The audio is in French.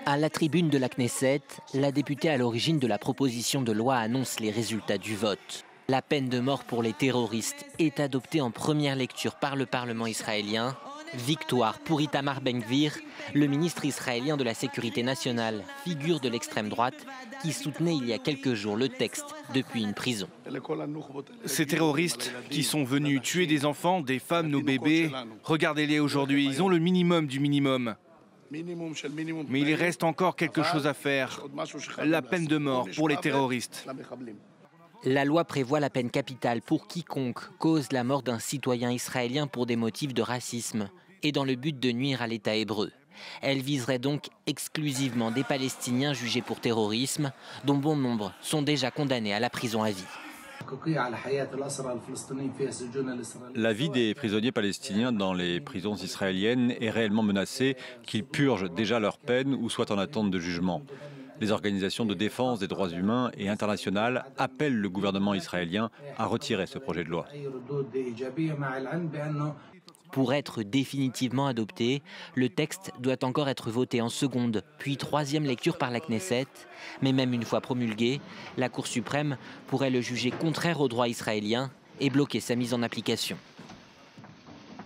À la tribune de la Knesset, la députée à l'origine de la proposition de loi annonce les résultats du vote. La peine de mort pour les terroristes est adoptée en première lecture par le Parlement israélien. Victoire pour Itamar Ben-Gvir, le ministre israélien de la Sécurité nationale, figure de l'extrême droite, qui soutenait il y a quelques jours le texte depuis une prison. Ces terroristes qui sont venus tuer des enfants, des femmes, nos bébés, regardez-les aujourd'hui, ils ont le minimum du minimum. Mais il reste encore quelque chose à faire, la peine de mort pour les terroristes. La loi prévoit la peine capitale pour quiconque cause la mort d'un citoyen israélien pour des motifs de racisme et dans le but de nuire à l'État hébreu. Elle viserait donc exclusivement des Palestiniens jugés pour terrorisme, dont bon nombre sont déjà condamnés à la prison à vie. La vie des prisonniers palestiniens dans les prisons israéliennes est réellement menacée, qu'ils purgent déjà leur peine ou soient en attente de jugement. Les organisations de défense des droits humains et internationales appellent le gouvernement israélien à retirer ce projet de loi. Pour être définitivement adopté, le texte doit encore être voté en seconde, puis troisième lecture par la Knesset. Mais même une fois promulgué, la Cour suprême pourrait le juger contraire au droit israélien et bloquer sa mise en application.